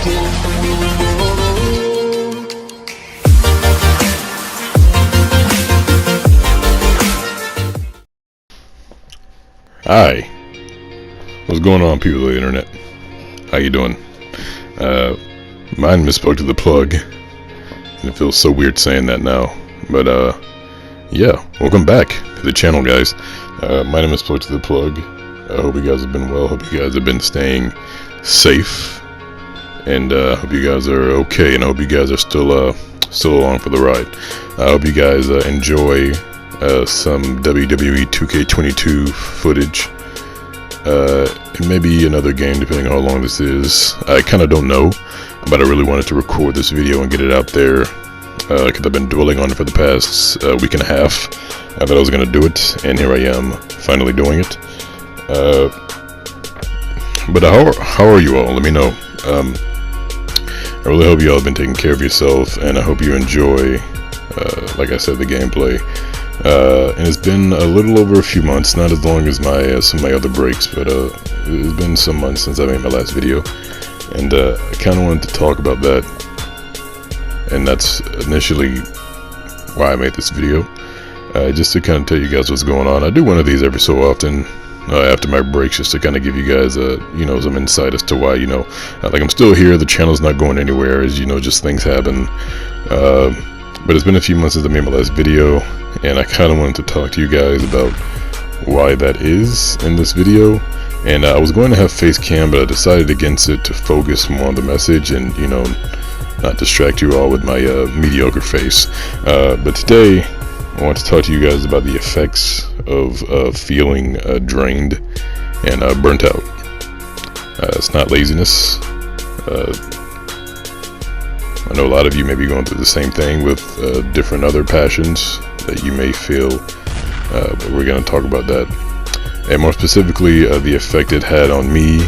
Hi, what's going on, people of the internet? How you doing? Mine misspoke to the plug, and it feels so weird saying that now. But yeah, welcome back to the channel, guys. My name is Misspoke to the plug. I hope you guys have been well. Hope you guys have been staying safe, and hope you guys are okay. And I hope you guys are still along for the ride. I hope you guys enjoy some WWE 2K22 footage, and maybe another game depending on how long this is. I kind of don't know, but I really wanted to record this video and get it out there because I've been dwelling on it for the past week and a half. I thought I was going to do it, and here I am finally doing it. But how are you all? Let me know. I really hope you all have been taking care of yourself, and I hope you enjoy, like I said, the gameplay. And it's been a little over a few months, not as long as some of my other breaks, but it's been some months since I made my last video, and I kind of wanted to talk about that, and that's initially why I made this video, just to kind of tell you guys what's going on. I do one of these every so often after my breaks, just to kind of give you guys some insight as to why, like, I'm still here, the channel's not going anywhere, as just things happen. But it's been a few months since I made my last video, and I kind of wanted to talk to you guys about why that is in this video. And I was going to have face cam, but I decided against it to focus more on the message and, not distract you all with my mediocre face. But today, I want to talk to you guys about the effects of feeling drained and burnt out. It's not laziness. I know a lot of you may be going through the same thing with different other passions that you may feel, but we're going to talk about that. And more specifically, the effect it had on me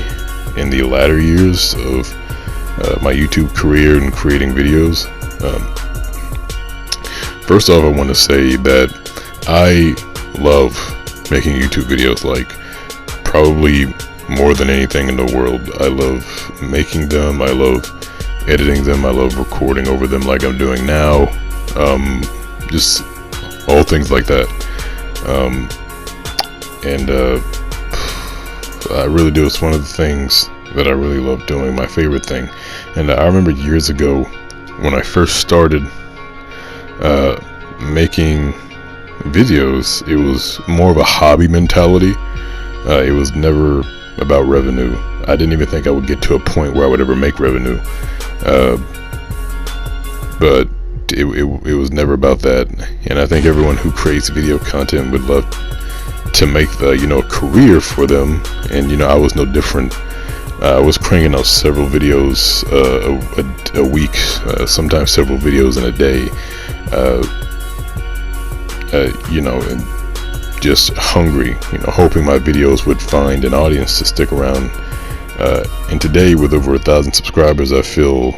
in the latter years of my YouTube career and creating videos. First off, I want to say that I love making YouTube videos, like probably more than anything in the world. I love making them, I love editing them, I love recording over them like I'm doing now, just all things like that, and I really do. It's one of the things that I really love doing, my favorite thing. And I remember years ago when I first started making videos, it was more of a hobby mentality. It was never about revenue. I didn't even think I would get to a point where I would ever make revenue. But it was never about that, and I think everyone who creates video content would love to make the career for them, and I was no different. I was cranking out several videos a week, sometimes several videos in a day, and just hungry, hoping my videos would find an audience to stick around. And today, with over 1,000 subscribers, I feel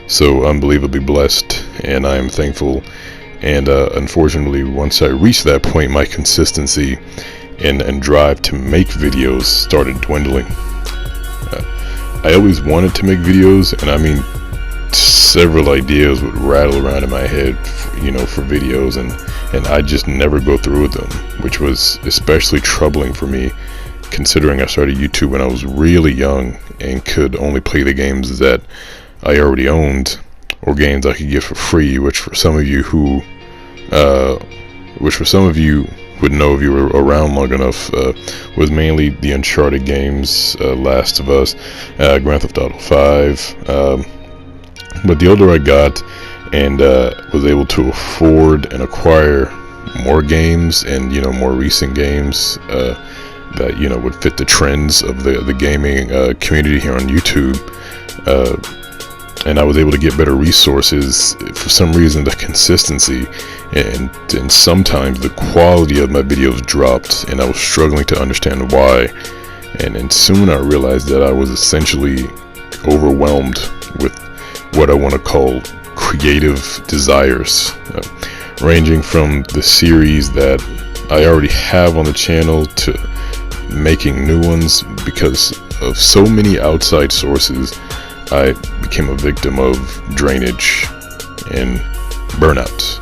so unbelievably blessed, and I am thankful. And unfortunately, once I reached that point, my consistency and drive to make videos started dwindling. I always wanted to make videos, and I mean, several ideas would rattle around in my head, for videos, and I just never go through with them, which was especially troubling for me, considering I started YouTube when I was really young and could only play the games that I already owned, or games I could get for free, which for some of you would know if you were around long enough, was mainly the Uncharted games, Last of Us, Grand Theft Auto 5. But the older I got and was able to afford and acquire more games and more recent games that would fit the trends of the gaming community here on YouTube, and I was able to get better resources. For some reason, the consistency and sometimes the quality of my videos dropped, and I was struggling to understand why. And soon I realized that I was essentially overwhelmed with what I want to call creative desires, ranging from the series that I already have on the channel to making new ones because of so many outside sources I became a victim of drainage and burnout.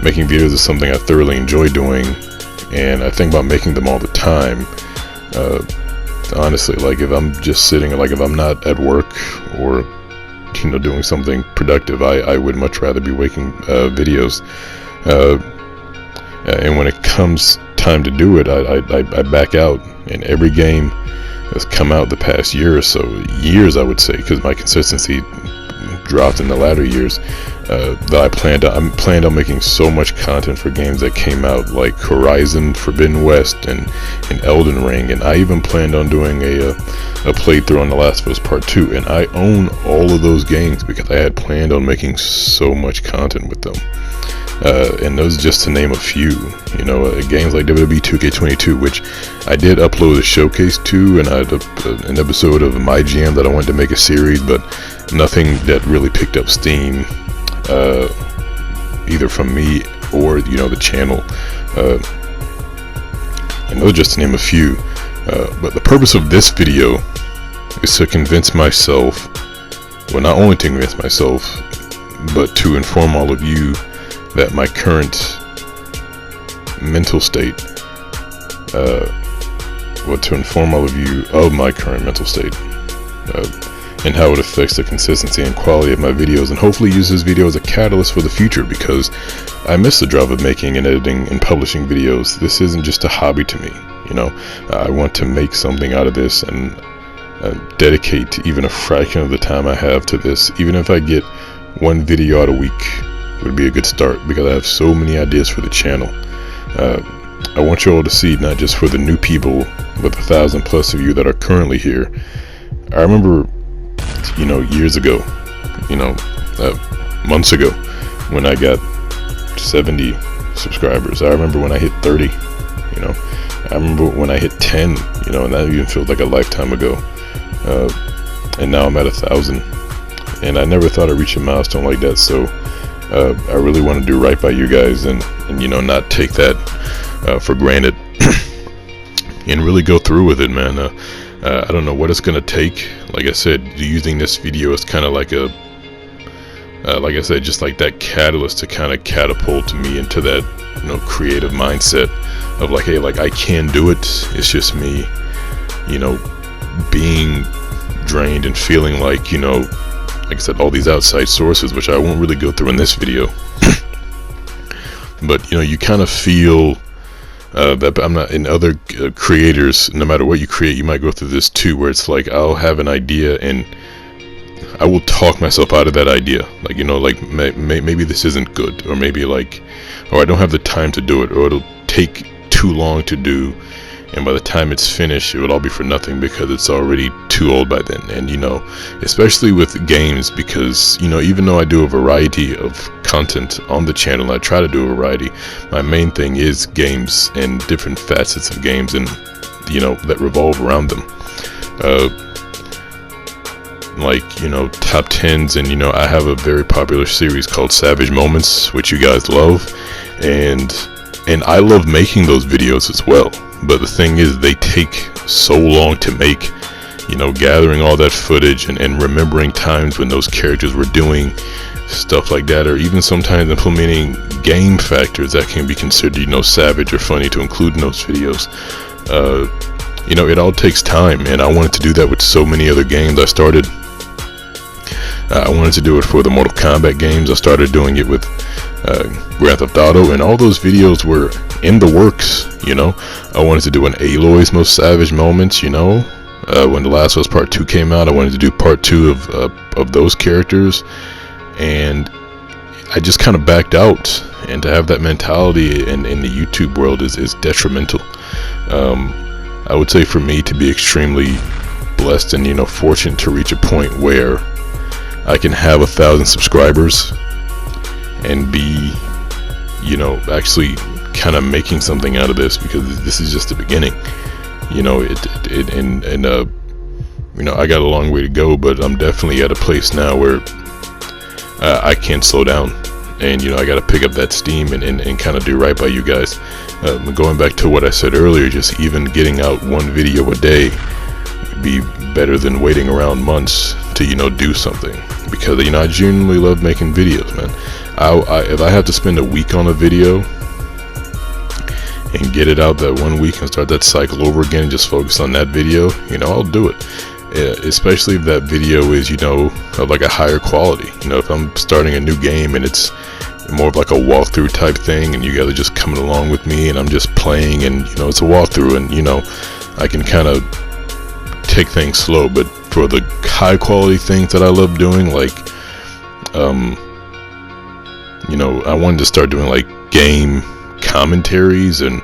Making videos is something I thoroughly enjoy doing, and I think about making them all the time. Honestly, like if I'm just sitting, like if I'm not at work or doing something productive, I would much rather be making videos. And when it comes time to do it, I back out. And every game that's come out the past year or so, years I would say, because my consistency dropped in the latter years, that I'm planned on making so much content for games that came out, like Horizon Forbidden West and Elden Ring, and I even planned on doing a playthrough on The Last of Us Part 2, and I own all of those games because I had planned on making so much content with them. And those just to name a few, games like WWE 2K22, which I did upload a showcase to, and I had an episode of My GM that I wanted to make a series, but nothing that really picked up steam, either from me or the channel. And those just to name a few. But the purpose of this video is to convince myself, well, not only to convince myself, but to inform all of you that my current mental state, to inform all of you of my current mental state, and how it affects the consistency and quality of my videos, and hopefully use this video as a catalyst for the future, because I miss the drive of making and editing and publishing videos. This isn't just a hobby to me, I want to make something out of this and dedicate even a fraction of the time I have to this. Even if I get one video out a week, would be a good start, because I have so many ideas for the channel. I want you all to see, not just for the new people, but the 1,000+ of you that are currently here. I remember, years ago, months ago, when I got 70 subscribers. I remember when I hit 30, I remember when I hit 10, and that even feels like a lifetime ago. And now I'm at 1,000, and I never thought I'd reach a milestone like that. So I really want to do right by you guys, and not take that for granted, and really go through with it, man. I don't know what it's gonna take. Like I said, using this video is kind of like a like I said, just like that catalyst to kind of catapult me into that creative mindset of like, hey, like I can do it. It's just me being drained and feeling like like I said, all these outside sources, which I won't really go through in this video. But you kind of feel that I'm not in other creators. No matter what you create, you might go through this too, where it's like I'll have an idea and I will talk myself out of that idea. Like maybe this isn't good, or maybe or I don't have the time to do it, or it'll take too long to do, and by the time it's finished, it would all be for nothing because it's already too old by then. And especially with games, because even though I do a variety of content on the channel, I try to do a variety, my main thing is games and different facets of games, and that revolve around them, top 10s. And I have a very popular series called Savage Moments, which you guys love, and I love making those videos as well. But the thing is, they take so long to make, gathering all that footage and remembering times when those characters were doing stuff like that, or even sometimes implementing game factors that can be considered, savage or funny to include in those videos. It all takes time, and I wanted to do that with so many other games. I wanted to do it for the Mortal Kombat games. I started doing it with Grand Theft Auto, and all those videos were in the works. I wanted to do an Aloy's Most Savage Moments. When The Last of Us Part 2 came out, I wanted to do part 2 of those characters, and I just kind of backed out. And to have that mentality in the YouTube world is detrimental. I would say for me to be extremely blessed and fortunate to reach a point where I can have 1,000 subscribers and be actually kind of making something out of this, because this is just the beginning. I got a long way to go, but I'm definitely at a place now where I can't slow down, and I got to pick up that steam and kind of do right by you guys. Going back to what I said earlier, just even getting out one video a day would be better than waiting around months to, you know, do something. Because, you know, I genuinely love making videos, man. If I have to spend a week on a video and get it out that 1 week and start that cycle over again and just focus on that video, you know, I'll do it. Especially if that video is, you know, of like a higher quality. You know, if I'm starting a new game and it's more of like a walkthrough type thing, and you guys are just coming along with me, and I'm just playing, and, you know, it's a walkthrough, and, you know, I can kind of take things slow. But for the high quality things that I love doing, like, you know, I wanted to start doing like game commentaries, and,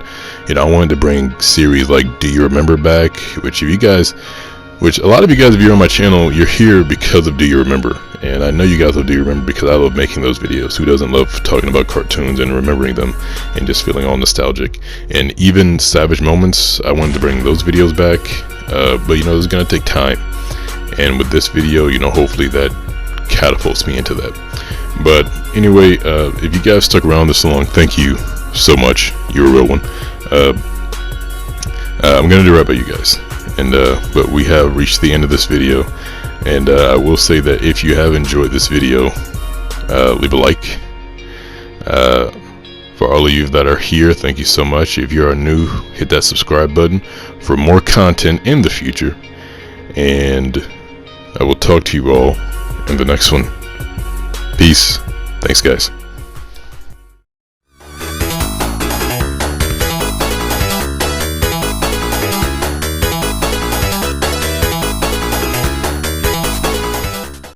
you know, I wanted to bring series like Do You Remember back, which a lot of you guys, if you're on my channel, you're here because of Do You Remember. And I know you guys will Do You Remember because I love making those videos. Who doesn't love talking about cartoons and remembering them and just feeling all nostalgic? And even Savage Moments, I wanted to bring those videos back, but, you know, it's going to take time. And with this video, you know, hopefully that catapults me into that. But anyway, if you guys stuck around this long, thank you so much. You're a real one. I'm going to do right by you guys. And but we have reached the end of this video, and I will say that if you have enjoyed this video, leave a like. For all of you that are here, thank you so much. If you are new, hit that subscribe button for more content in the future, and I will talk to you all in the next one. Peace. Thanks, guys.